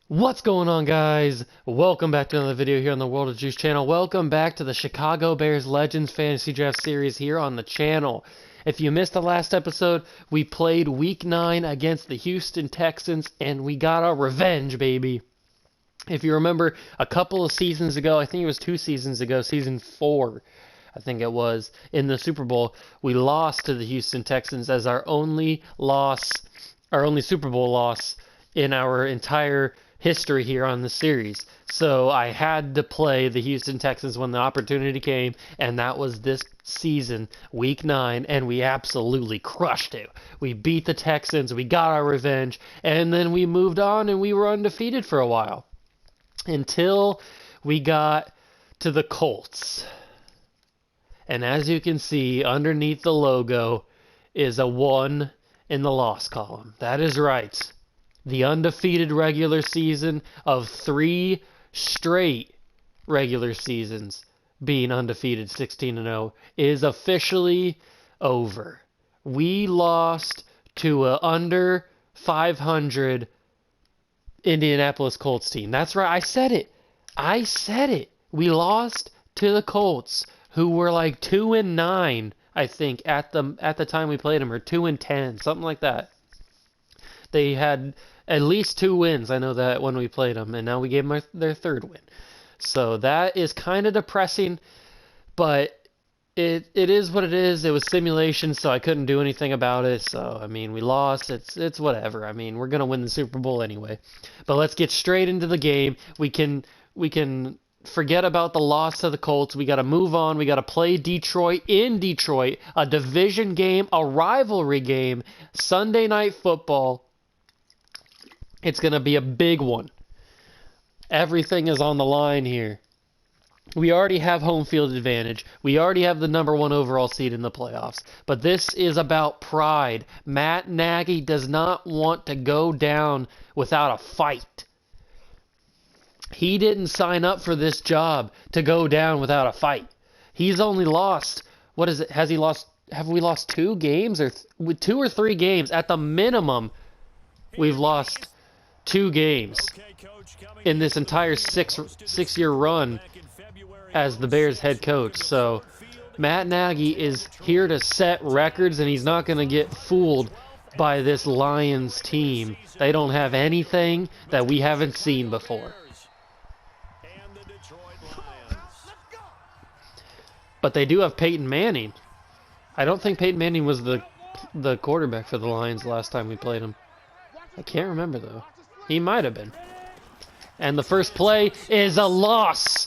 What's going on, guys? Welcome back to another video here on the World of Juice channel. Welcome back to the Chicago Bears Legends Fantasy Draft Series here on the channel. If you missed the last episode, we played Week 9 against the Houston Texans, and we got our revenge, baby. If you remember, a couple of seasons ago, I think it was 2 seasons ago, season 4, I think it was, in the Super Bowl, we lost to the Houston Texans as our only Super Bowl loss in our entire history here on the series. So I had to play the Houston Texans when the opportunity came, and that was this season, Week 9, and we absolutely crushed it. We beat the Texans, we got our revenge, and then we moved on and we were undefeated for a while. Until we got to the Colts. And as you can see, underneath the logo is a 1 in the loss column. That is right. The undefeated regular season of 3 straight regular seasons being undefeated 16-0 is officially over. We lost to a under 500 Indianapolis Colts team. That's right. I said it. We lost to the Colts, who were like 2-9, I think, at the time we played them, or 2-10, something like that. They had at least 2 wins. I know that when we played them, and now we gave them their 3rd win. So that is kind of depressing, but it is what it is. It was simulation, so I couldn't do anything about it. So, I mean, we lost. It's whatever. I mean, we're going to win the Super Bowl anyway. But let's get straight into the game. We can forget about the loss to the Colts. We got to move on. We got to play Detroit in Detroit, a division game, a rivalry game, Sunday Night Football. It's going to be a big one. Everything is on the line here. We already have home field advantage. We already have the number 1 overall seed in the playoffs. But this is about pride. Matt Nagy does not want to go down without a fight. He didn't sign up for this job to go down without a fight. He's only lost, what is it? Have we lost 2 games? Or 2 or 3 games? At the minimum, we've lost 2 games in this entire six-year run as the Bears head coach. So Matt Nagy is here to set records, and he's not going to get fooled by this Lions team. They don't have anything that we haven't seen before. But they do have Peyton Manning. I don't think Peyton Manning was the quarterback for the Lions last time we played him. I can't remember, though. He might have been. And the first play is a loss.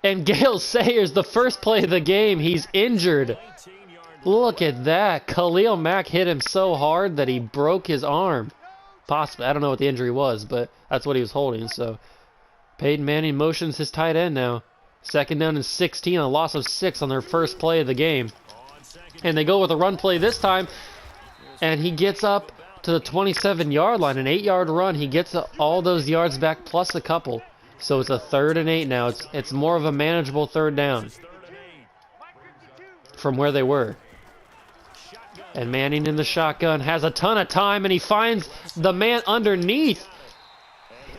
And Gale Sayers, the first play of the game, he's injured. Look at that. Khalil Mack hit him so hard that he broke his arm. Possibly. I don't know what the injury was, but that's what he was holding. So Peyton Manning motions his tight end now. 2nd down and 16, a loss of 6 on their first play of the game. And they go with a run play this time. And he gets up to the 27-yard line, an 8-yard run. He gets all those yards back plus a couple. So it's a 3rd and 8 now. It's more of a manageable 3rd down from where they were. And Manning in the shotgun has a ton of time, and he finds the man underneath.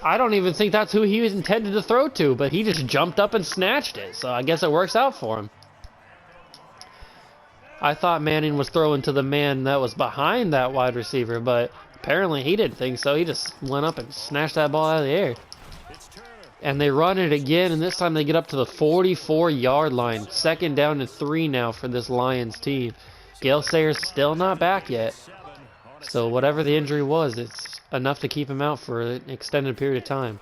I don't even think that's who he was intended to throw to, but he just jumped up and snatched it. So I guess it works out for him. I thought Manning was throwing to the man that was behind that wide receiver, but apparently he didn't think so. He just went up and snatched that ball out of the air. And they run it again, and this time they get up to the 44-yard line. 2nd down and 3 now for this Lions team. Gale Sayers still not back yet. So whatever the injury was, it's enough to keep him out for an extended period of time.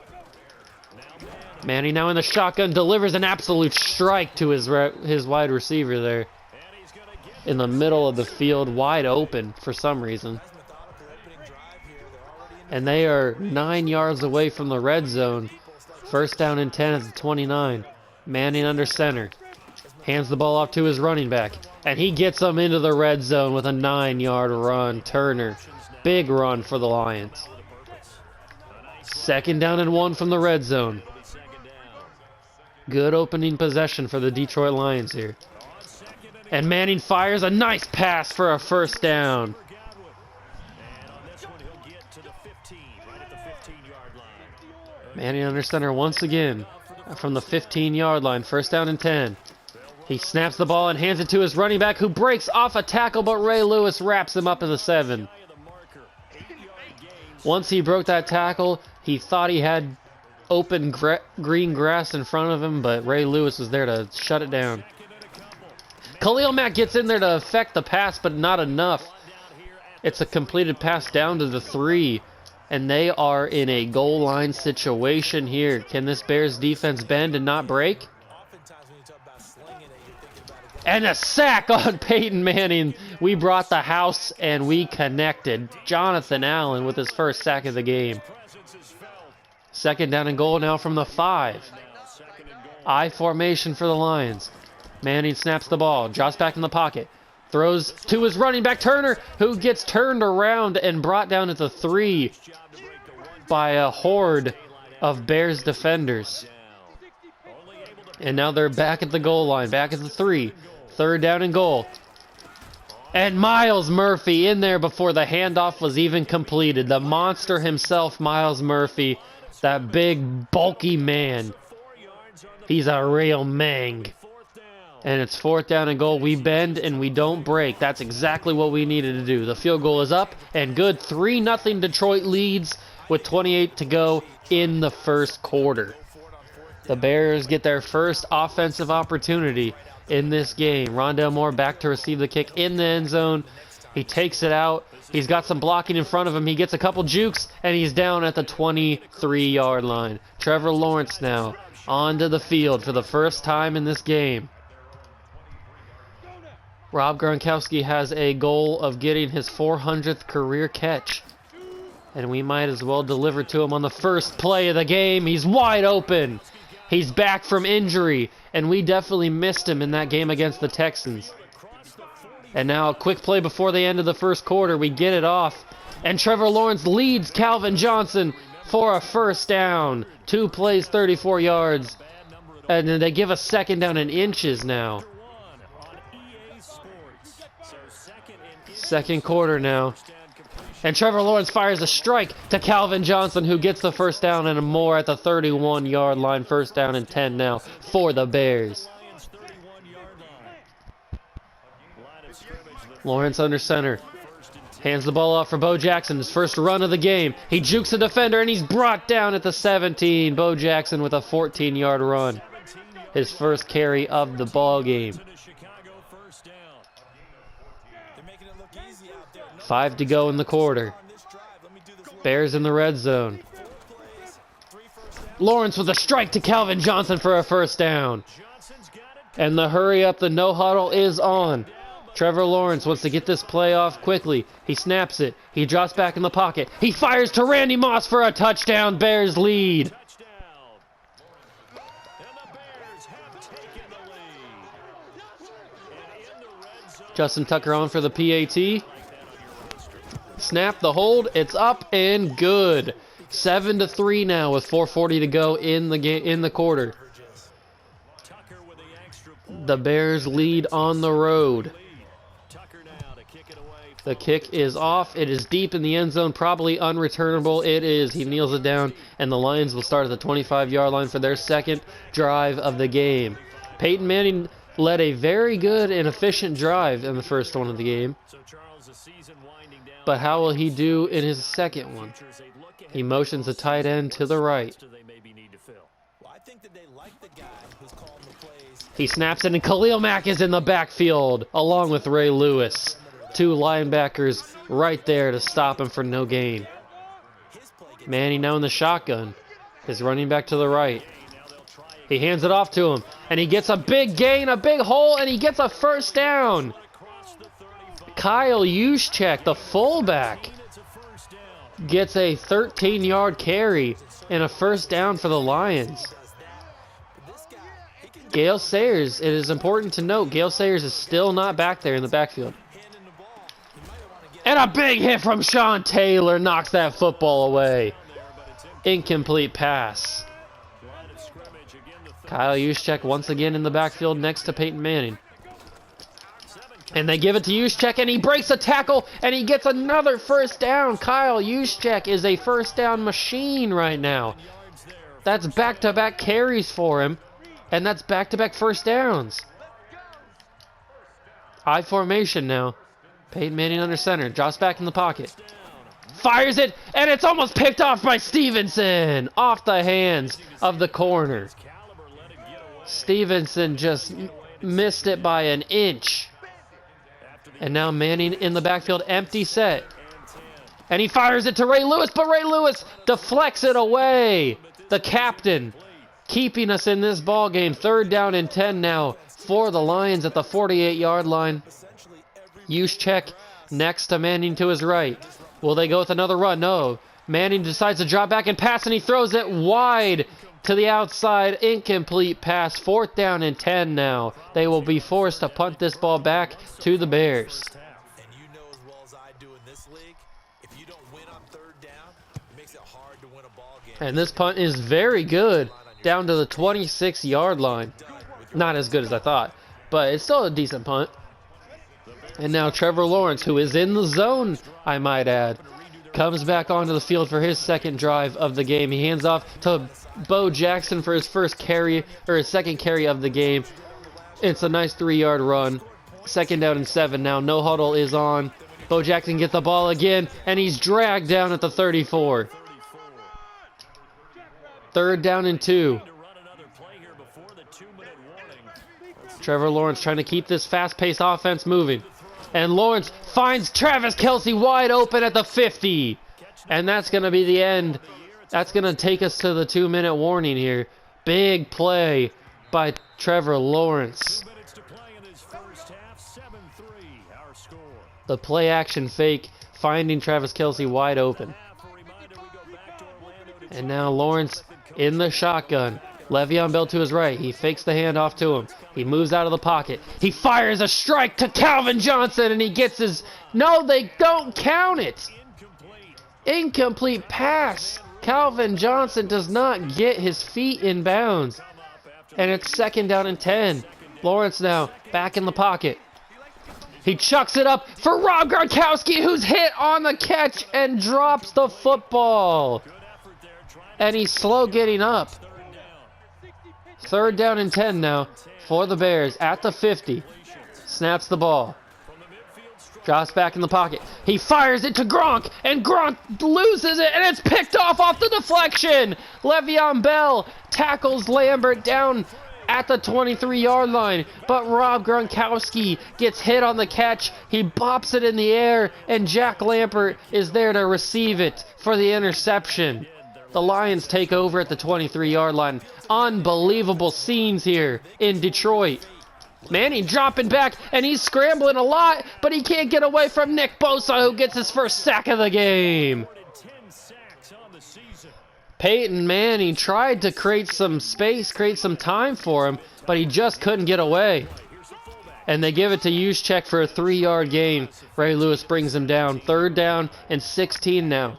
Manning now in the shotgun delivers an absolute strike to his wide receiver there. In the middle of the field, wide open for some reason. And they are 9 yards away from the red zone. 1st down and 10 at the 29. Manning under center. Hands the ball off to his running back. And he gets them into the red zone with a 9-yard run. Turner. Big run for the Lions. 2nd down and 1 from the red zone. Good opening possession for the Detroit Lions here. And Manning fires a nice pass for a 1st down. Manning under center once again from the 15-yard line. First down and 10. He snaps the ball and hands it to his running back, who breaks off a tackle, but Ray Lewis wraps him up at the 7. Once he broke that tackle, he thought he had open green grass in front of him, but Ray Lewis was there to shut it down. Khalil Mack gets in there to affect the pass, but not enough. It's a completed pass down to the 3, and they are in a goal line situation here. Can this Bears defense bend and not break? And a sack on Peyton Manning. We brought the house and we connected. Jonathan Allen with his first sack of the game. Second down and goal now from the 5. I formation for the Lions. Manning snaps the ball, drops back in the pocket, throws to his running back Turner, who gets turned around and brought down at the 3 by a horde of Bears defenders. And now they're back at the goal line, back at the 3. Third down and goal. And Myles Murphy in there before the handoff was even completed. The monster himself, Myles Murphy, that big, bulky man. He's a real mang. And it's fourth down and goal. We bend and we don't break. That's exactly what we needed to do. The field goal is up and good. 3-0 Detroit leads with 28 to go in the first quarter. The Bears get their first offensive opportunity in this game. Rondale Moore back to receive the kick in the end zone. He takes it out. He's got some blocking in front of him. He gets a couple jukes, and he's down at the 23-yard line. Trevor Lawrence now onto the field for the first time in this game. Rob Gronkowski has a goal of getting his 400th career catch, and we might as well deliver to him on the first play of the game. He's wide open. He's back from injury, and we definitely missed him in that game against the Texans. And now a quick play before the end of the first quarter. We get it off, and Trevor Lawrence leads Calvin Johnson for a first down. 2 plays, 34 yards, and then they give us second down in inches now. Second quarter now. And Trevor Lawrence fires a strike to Calvin Johnson, who gets the first down and more at the 31-yard line. First down and 10 now for the Bears. Lawrence under center. Hands the ball off for Bo Jackson, his first run of the game. He jukes a defender, and he's brought down at the 17. Bo Jackson with a 14-yard run. His first carry of the ball game. 5 to go in the quarter. Bears in the red zone. Lawrence with a strike to Calvin Johnson for a first down. And the hurry up, the no huddle is on. Trevor Lawrence wants to get this play off quickly. He snaps it. He drops back in the pocket. He fires to Randy Moss for a touchdown. Bears lead. Justin Tucker on for the PAT. Snap the hold. It's up and good. 7-3 now with 4:40 to go in the quarter. The Bears lead on the road. The kick is off. It is deep in the end zone, probably unreturnable. It is. He kneels it down, and the Lions will start at the 25-yard line for their second drive of the game. Peyton Manning led a very good and efficient drive in the first one of the game. But how will he do in his second one? He motions the tight end to the right. He snaps it, and Khalil Mack is in the backfield, along with Ray Lewis. 2 linebackers right there to stop him for no gain. Manning now in the shotgun. His running back to the right. He hands it off to him, and he gets a big gain, a big hole, and he gets a first down. Kyle Juszczyk, the fullback, gets a 13-yard carry and a first down for the Lions. Gale Sayers, it is important to note, Gale Sayers is still not back there in the backfield. And a big hit from Sean Taylor knocks that football away. Incomplete pass. Kyle Juszczyk once again in the backfield next to Peyton Manning. And they give it to Juszczyk, and he breaks a tackle, and he gets another first down. Kyle Juszczyk is a first down machine right now. That's back-to-back carries for him, and that's back-to-back first downs. I formation now. Peyton Manning under center, drops back in the pocket. Fires it, and it's almost picked off by Stevenson. Off the hands of the corner. Stevenson just missed it by an inch. And now Manning in the backfield, empty set. And he fires it to Ray Lewis, but Ray Lewis deflects it away. The captain keeping us in this ball game. 3rd down and 10 now for the Lions at the 48-yard line. Juszczyk next to Manning to his right. Will they go with another run? No. Manning decides to drop back and pass, and he throws it wide to the outside. Incomplete pass. 4th down and 10 now. They will be forced to punt this ball back to the Bears. And you know as well as I do in this league, if you don't win on 3rd down, it makes it hard to win a ball game. And this punt is very good, down to the 26-yard line. Not as good as I thought, but it's still a decent punt. And now Trevor Lawrence, who is in the zone, I might add, comes back onto the field for his second drive of the game. He hands off to Bo Jackson for his first carry, or his second carry of the game. It's a nice 3-yard run. 2nd down and 7 now. No huddle is on. Bo Jackson gets the ball again, and he's dragged down at the 34. 3rd down and 2. Trevor Lawrence trying to keep this fast-paced offense moving. And Lawrence finds Travis Kelce wide open at the 50. And that's going to be the end. That's going to take us to the 2-minute warning here. Big play by Trevor Lawrence. The play action fake, finding Travis Kelce wide open. And now Lawrence in the shotgun. Le'Veon Bell to his right. He fakes the handoff to him. He moves out of the pocket. He fires a strike to Calvin Johnson, and he gets his... No, they don't count it. Incomplete pass. Calvin Johnson does not get his feet in bounds. And it's 2nd down and 10. Lawrence now back in the pocket. He chucks it up for Rob Gronkowski, who's hit on the catch and drops the football. And he's slow getting up. 3rd down and 10 now for the Bears at the 50. Snaps the ball. Drops back in the pocket. He fires it to Gronk, and Gronk loses it, and it's picked off the deflection. Le'Veon Bell tackles Lambert down at the 23-yard line, but Rob Gronkowski gets hit on the catch. He bops it in the air, and Jack Lambert is there to receive it for the interception. The Lions take over at the 23-yard line. Unbelievable scenes here in Detroit. Manning dropping back, and he's scrambling a lot, but he can't get away from Nick Bosa, who gets his first sack of the game. Peyton Manning tried to create some space, create some time for him, but he just couldn't get away. And they give it to Juszczyk for a 3-yard gain. Ray Lewis brings him down. 3rd down and 16 now.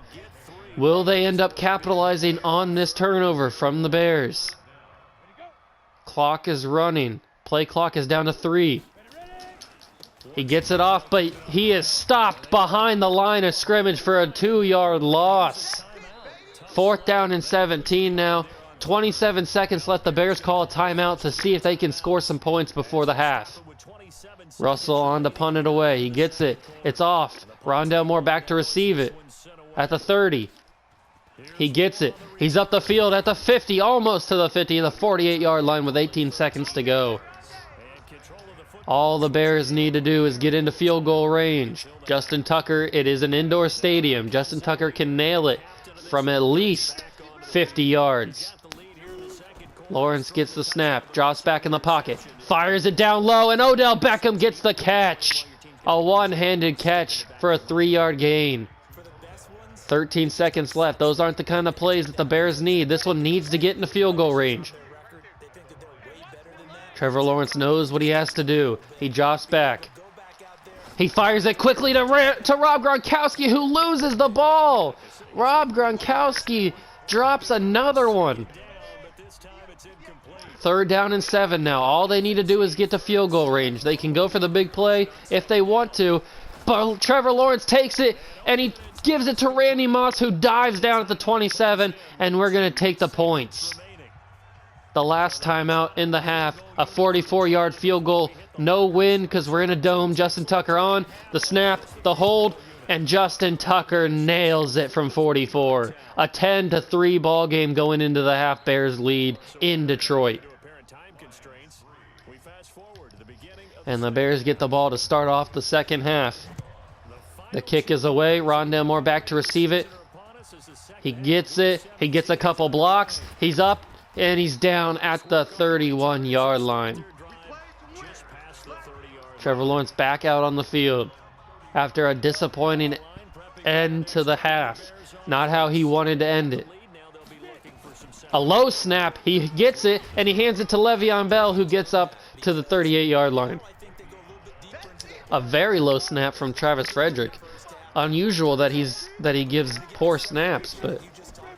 Will they end up capitalizing on this turnover from the Bears? Clock is running. Play clock is down to 3. He gets it off, but he is stopped behind the line of scrimmage for a 2-yard loss. 4th down and 17 now. 27 seconds left. The Bears call a timeout to see if they can score some points before the half. Russell on to punt it away. He gets it. It's off. Rondale Moore back to receive it at the 30. He gets it. He's up the field at the 50, almost to the 50, the 48-yard line with 18 seconds to go. All the Bears need to do is get into field goal range. Justin Tucker, it is an indoor stadium. Justin Tucker can nail it from at least 50 yards. Lawrence gets the snap, drops back in the pocket, fires it down low, and Odell Beckham gets the catch. A one-handed catch for a 3-yard gain. 13 seconds left. Those aren't the kind of plays that the Bears need. This one needs to get into field goal range. Trevor Lawrence knows what he has to do. He drops back. He fires it quickly to Rob Gronkowski, who loses the ball. Rob Gronkowski drops another one. 3rd down and 7 now. All they need to do is get to field goal range. They can go for the big play if they want to. But Trevor Lawrence takes it, and he gives it to Randy Moss, who dives down at the 27, and we're going to take the points. The last timeout in the half, a 44-yard field goal. No win because we're in a dome. Justin Tucker on. The snap, the hold, and Justin Tucker nails it from 44. A 10-3 ball game going into the half. Bears lead in Detroit. And the Bears get the ball to start off the second half. The kick is away. Rondale Moore back to receive it. He gets it. He gets a couple blocks. He's up, and he's down at the 31-yard line. Trevor Lawrence back out on the field after a disappointing end to the half. Not how he wanted to end it. A low snap. He gets it, and he hands it to Le'Veon Bell, who gets up to the 38-yard line. A very low snap from Travis Frederick. Unusual that he gives poor snaps, but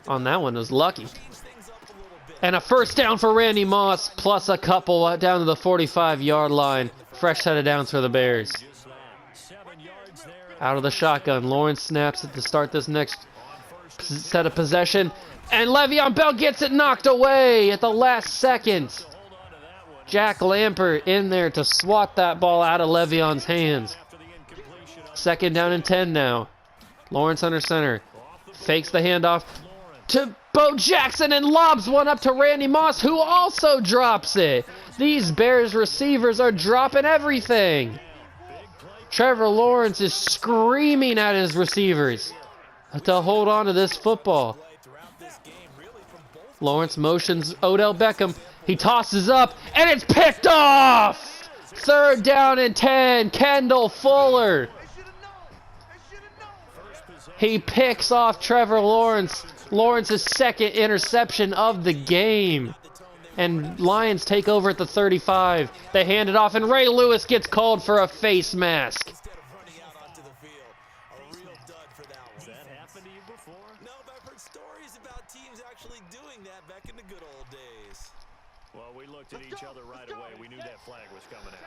on that one was lucky. And a first down for Randy Moss, plus a couple down to the 45-yard line. Fresh set of downs for the Bears. Out of the shotgun, Lawrence snaps it to start this next set of possession. And Le'Veon Bell gets it knocked away at the last second. Jack Lampert in there to swat that ball out of Le'Veon's hands. 2nd down and 10 now. Lawrence under center. Fakes the handoff to Bo Jackson and lobs one up to Randy Moss, who also drops it. These Bears receivers are dropping everything. Trevor Lawrence is screaming at his receivers to hold on to this football. Lawrence motions Odell Beckham. He tosses up, and it's picked off! 3rd down and 10, Kendall Fuller. He picks off Trevor Lawrence. Lawrence's 2nd interception of the game. And Lions take over at the 35. They hand it off, and Ray Lewis gets called for a face mask.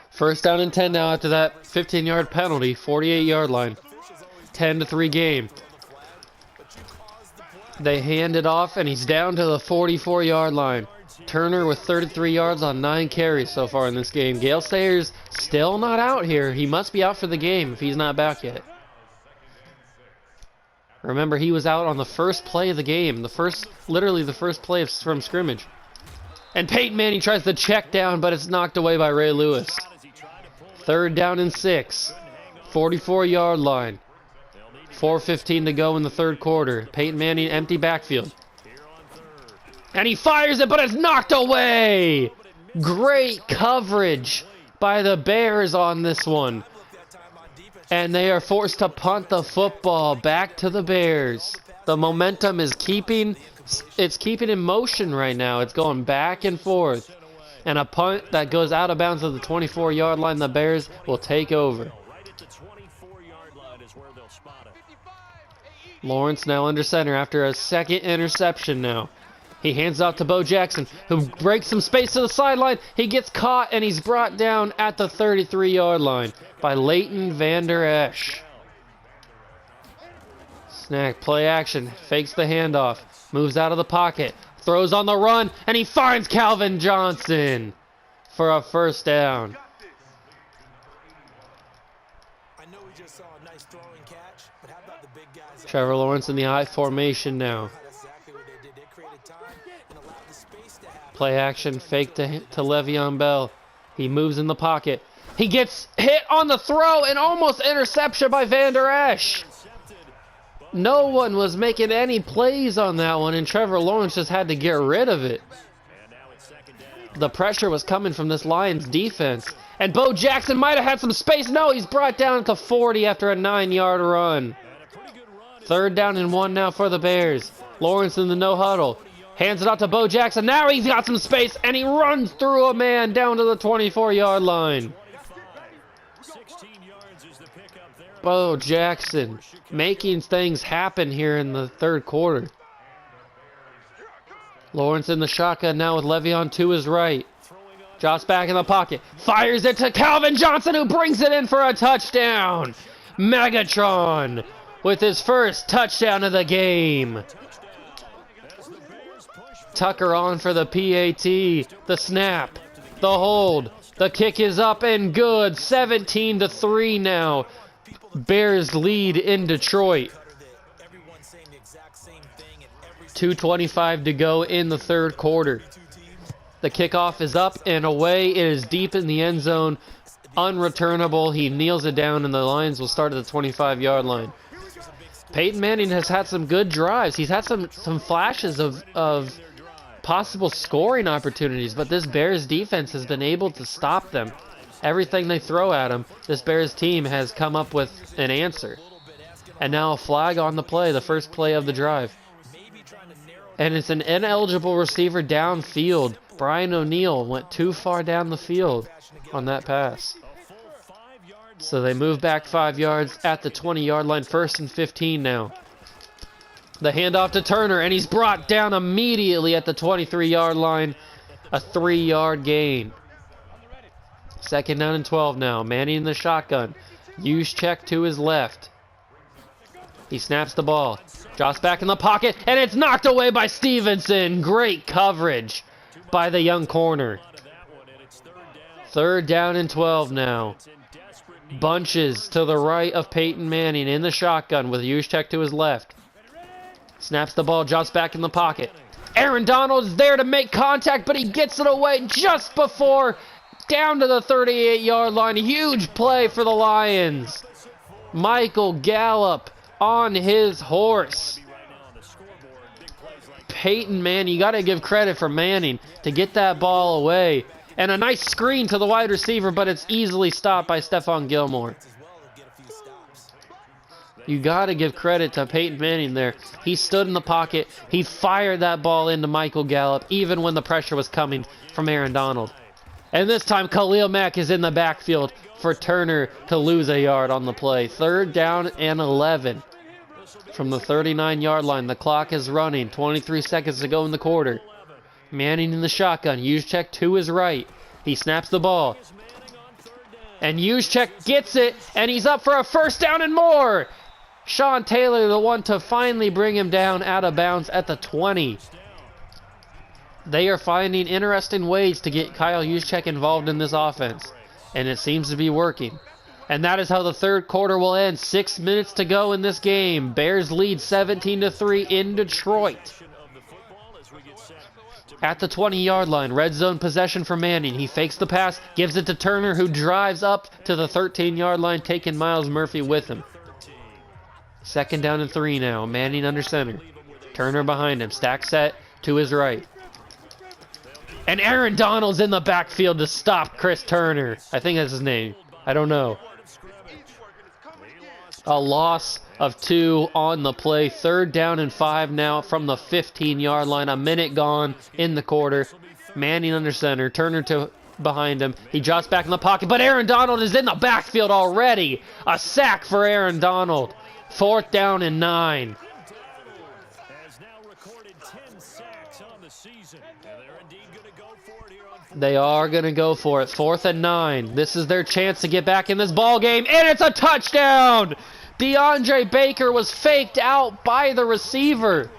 First down and 10 now after that 15-yard penalty, 48-yard line. 10-3 game. They hand it off, and he's down to the 44-yard line. Turner with 33 yards on 9 carries so far in this game. Gale Sayers still not out here. He must be out for the game if he's not back yet. Remember, he was out on the first play of the game. Literally the first play from scrimmage. And Peyton Manning tries to check down, but it's knocked away by Ray Lewis. 3rd down and 6. 44-yard line. 4:15 to go in the 3rd quarter. Peyton Manning, empty backfield. And he fires it, but it's knocked away! Great coverage by the Bears on this one. And they are forced to punt the football back to the Bears. The momentum is keeping in motion right now. It's going back and forth. And a punt that goes out of bounds at the 24-yard line, the Bears will take over. Lawrence now under center after a 2nd interception now. He hands off to Bo Jackson, who breaks some space to the sideline. He gets caught, and he's brought down at the 33-yard line by Leighton Vander Esch. Snack, play action, fakes the handoff, moves out of the pocket, throws on the run, and he finds Calvin Johnson for a first down. Trevor Lawrence in the I formation now. Play action, fake to Le'Veon Bell. He moves in the pocket. He gets hit on the throw and almost interception by Vander Esch. No one was making any plays on that one, and Trevor Lawrence just had to get rid of it. The pressure was coming from this Lions defense. And Bo Jackson might have had some space. No, he's brought down to 40 after a 9-yard run. 3rd down and 1 now for the Bears. Lawrence in the no huddle. Hands it out to Bo Jackson. Now he's got some space, and he runs through a man down to the 24-yard line. Bo Jackson making things happen here in the 3rd quarter. Lawrence in the shotgun now with Le'Veon to his right. Drops back in the pocket. Fires it to Calvin Johnson, who brings it in for a touchdown. Megatron with his first touchdown of the game. Tucker on for the PAT. The snap. The hold. The kick is up and good. 17-3 now. Bears lead in Detroit. 2:25 to go in the third quarter. The kickoff is up and away. It is deep in the end zone. Unreturnable. He kneels it down, and the Lions will start at the 25-yard line. Peyton Manning has had some good drives. He's had some flashes of possible scoring opportunities, but this Bears defense has been able to stop them. Everything they throw at him, this Bears team has come up with an answer. And now a flag on the play, the first play of the drive. And it's an ineligible receiver downfield. Brian O'Neill went too far down the field on that pass. So they move back 5 yards at the 20-yard line, 1st and 15 now. The handoff to Turner, and he's brought down immediately at the 23-yard line. A 3-yard gain. 2nd down and 12 now. Manning in the shotgun. Juszczyk to his left. He snaps the ball. Drops back in the pocket, and it's knocked away by Stevenson. Great coverage by the young corner. 3rd down and 12 now. Bunches to the right of Peyton Manning in the shotgun with Juszczyk to his left. Snaps the ball, drops back in the pocket. Aaron Donald is there to make contact, but he gets it away just before down to the 38-yard line. Huge play for the Lions. Michael Gallup on his horse. Peyton Manning, you got to give credit for Manning to get that ball away. And a nice screen to the wide receiver, but it's easily stopped by Stephon Gilmore. You got to give credit to Peyton Manning there. He stood in the pocket. He fired that ball into Michael Gallup, even when the pressure was coming from Aaron Donald. And this time, Khalil Mack is in the backfield for Turner to lose a yard on the play. 3rd down and 11. From the 39-yard line, the clock is running. 23 seconds to go in the quarter. Manning in the shotgun. Juszczyk to his right. He snaps the ball. And Juszczyk gets it, and he's up for a 1st down and more. Sean Taylor, the one to finally bring him down out of bounds at the 20. They are finding interesting ways to get Kyle Juszczyk involved in this offense, and it seems to be working. And that is how the third quarter will end. 6 minutes to go in this game. Bears lead 17-3 in Detroit. At the 20-yard line, red zone possession for Manning. He fakes the pass, gives it to Turner, who drives up to the 13-yard line, taking Myles Murphy with him. 2nd down and 3 now. Manning under center. Turner behind him. Stack set to his right. And Aaron Donald's in the backfield to stop Chris Turner. I think that's his name. I don't know. A loss of 2 on the play. 3rd down and 5 now from the 15-yard line. A minute gone in the quarter. Manning under center. Turner to behind him. He drops back in the pocket, but Aaron Donald is in the backfield already. A sack for Aaron Donald. 4th down and 9. They are going to go for it. 4th and 9. This is their chance to get back in this ball game, and it's a touchdown! DeAndre Baker was faked out by the receiver,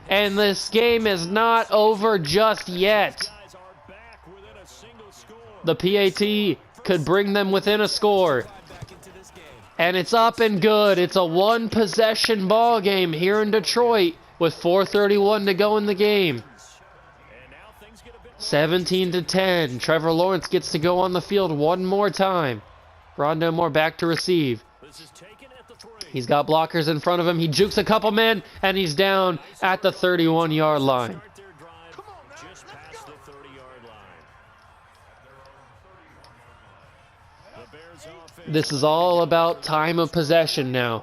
and this game is not over just yet. The PAT could bring them within a score, and it's up and good. It's a one-possession ball game here in Detroit with 4:31 to go in the game. 17-10. Trevor Lawrence gets to go on the field one more time. Rondale Moore back to receive. He's got blockers in front of him. He jukes a couple men, and he's down at the 31-yard line. This is all about time of possession now.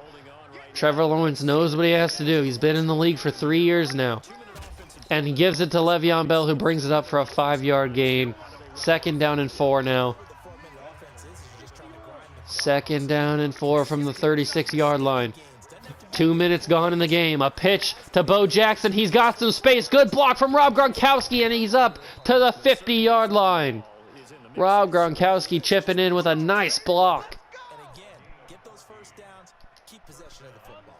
Trevor Lawrence knows what he has to do. He's been in the league for 3 years now. And he gives it to Le'Veon Bell, who brings it up for a 5-yard gain. 2nd down and 4 now. 2nd down and 4 from the 36-yard line. 2 minutes gone in the game. A pitch to Bo Jackson. He's got some space. Good block from Rob Gronkowski, and he's up to the 50-yard line. Rob Gronkowski chipping in with a nice block. And again, get those first downs, keep possession of the football.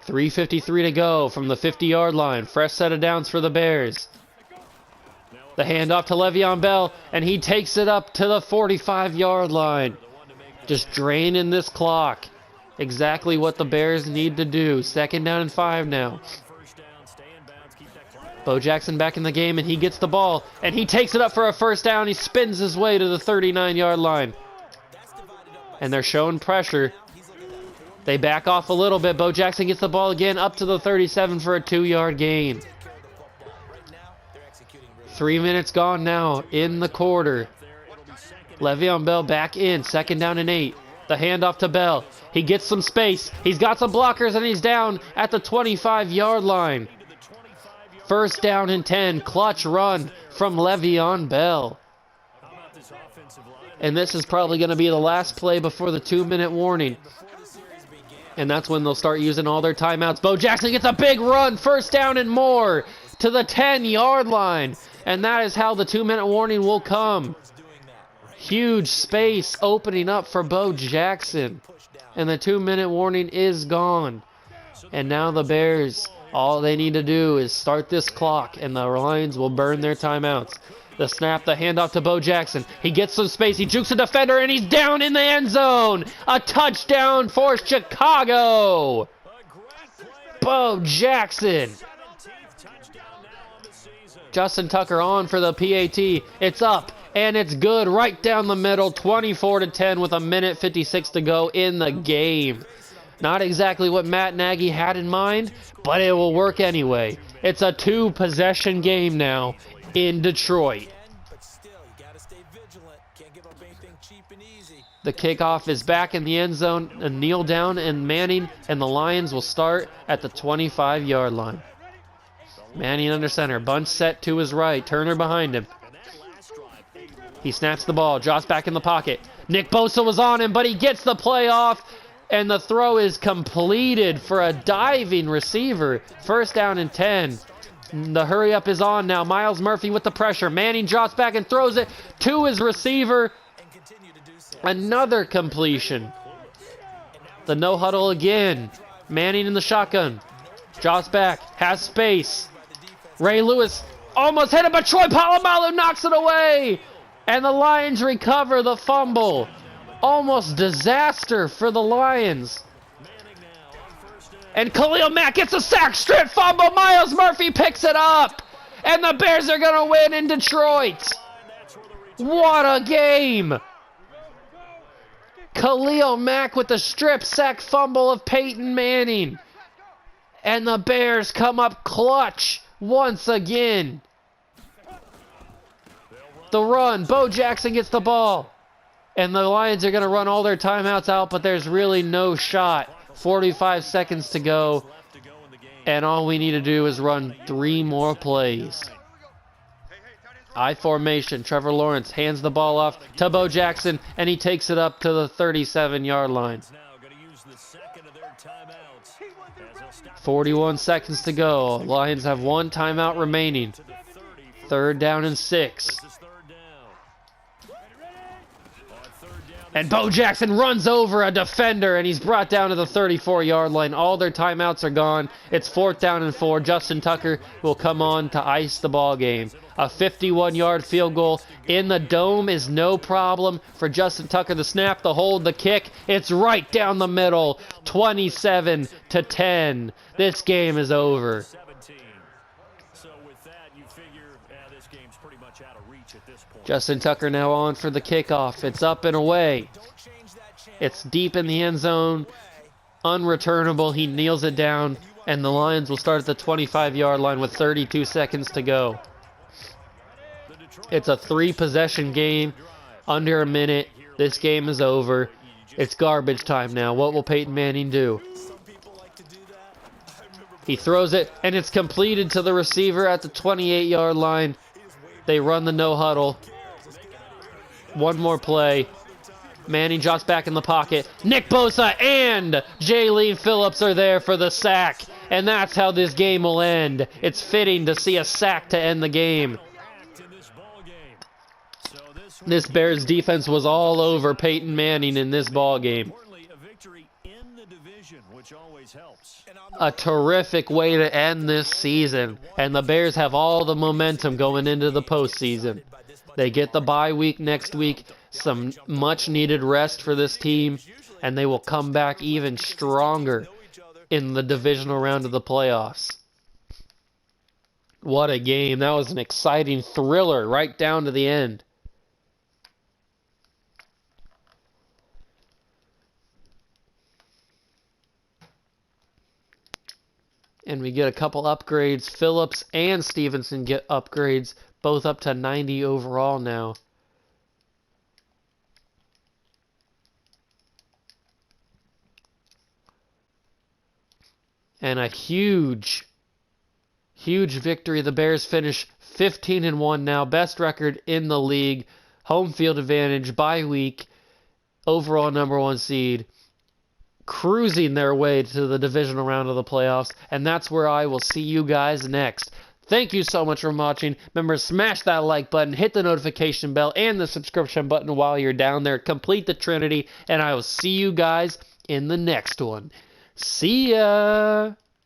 3:53 to go from the 50-yard line. Fresh set of downs for the Bears. The handoff to Le'Veon Bell, and he takes it up to the 45-yard line. Just draining this clock. Exactly what the Bears need to do. 2nd down and 5 now. Bo Jackson back in the game, and he gets the ball, and he takes it up for a first down. He spins his way to the 39-yard line. And they're showing pressure. They back off a little bit. Bo Jackson gets the ball again up to the 37 for a 2-yard gain. 3 minutes gone now in the quarter. Le'Veon Bell back in. 2nd down and 8. The handoff to Bell. He gets some space. He's got some blockers, and he's down at the 25-yard line. 1st down and 10. Clutch run from Le'Veon Bell. And this is probably going to be the last play before the 2-minute warning. And that's when they'll start using all their timeouts. Bo Jackson gets a big run. 1st down and more to the 10-yard line. And that is how the 2-minute warning will come. Huge space opening up for Bo Jackson. And the 2-minute warning is gone. And now the Bears, all they need to do is start this clock, and the Lions will burn their timeouts. The snap, the handoff to Bo Jackson. He gets some space. He jukes a defender, and he's down in the end zone. A touchdown for Chicago. Bo Jackson. Justin Tucker on for the PAT. It's up, and it's good right down the middle. 24-10 with 1:56 to go in the game. Not exactly what Matt Nagy had in mind, but it will work anyway. It's a 2-possession game now in Detroit. But still, you got to stay vigilant. Can't give up anything cheap and easy. The kickoff is back in the end zone. A kneel down and Manning, and the Lions will start at the 25-yard line. Manning under center. Bunch set to his right. Turner behind him. He snaps the ball. Drops back in the pocket. Nick Bosa was on him, but he gets the play off. And the throw is completed for a diving receiver. 1st down and 10. The hurry up is on now. Miles Murphy with the pressure. Manning drops back and throws it to his receiver. Another completion. The no huddle again. Manning in the shotgun. Drops back. Has space. Ray Lewis almost hit it, but Troy Polamalu knocks it away. And the Lions recover the fumble. Almost disaster for the Lions. And Khalil Mack gets a sack, strip fumble. Miles Murphy picks it up. And the Bears are going to win in Detroit. What a game. Khalil Mack with the strip sack fumble of Peyton Manning. And the Bears come up clutch once again. The run. Bo Jackson gets the ball. And the Lions are going to run all their timeouts out, but there's really no shot. 45 seconds to go. And all we need to do is run 3 more plays. I formation. Trevor Lawrence hands the ball off to Bo Jackson, and he takes it up to the 37-yard line. 41 seconds to go. Lions have 1 timeout remaining. 3rd down and 6. And Bo Jackson runs over a defender, and he's brought down to the 34-yard line. All their timeouts are gone. It's 4th down and 4. Justin Tucker will come on to ice the ball game. A 51-yard field goal in the dome is no problem for Justin Tucker. The snap, the hold, the kick. It's right down the middle. 27-10. This game is over. Justin Tucker now on for the kickoff. It's up and away. It's deep in the end zone. Unreturnable. He kneels it down. And the Lions will start at the 25-yard line with 32 seconds to go. It's a 3-possession game. Under a minute. This game is over. It's garbage time now. What will Peyton Manning do? He throws it, and it's completed to the receiver at the 28-yard line. They run the no huddle. 1 more play. Manning drops back in the pocket. Nick Bosa and Jaylene Phillips are there for the sack. And that's how this game will end. It's fitting to see a sack to end the game. This Bears defense was all over Peyton Manning in this ball game. A terrific way to end this season, and the Bears have all the momentum going into the postseason. They get the bye week next week, some much-needed rest for this team, and they will come back even stronger in the divisional round of the playoffs. What a game. That was an exciting thriller right down to the end. And we get a couple upgrades. Phillips and Stevenson get upgrades, both up to 90 overall now. And a huge victory. The Bears finish 15-1 now. Best record in the league. Home field advantage, bye week. Overall #1 seed. Cruising their way to the divisional round of the playoffs. And that's where I will see you guys next. Thank you so much for watching. Remember, smash that like button, hit the notification bell, and the subscription button while you're down there. Complete the Trinity. And I will see you guys in the next one. See ya!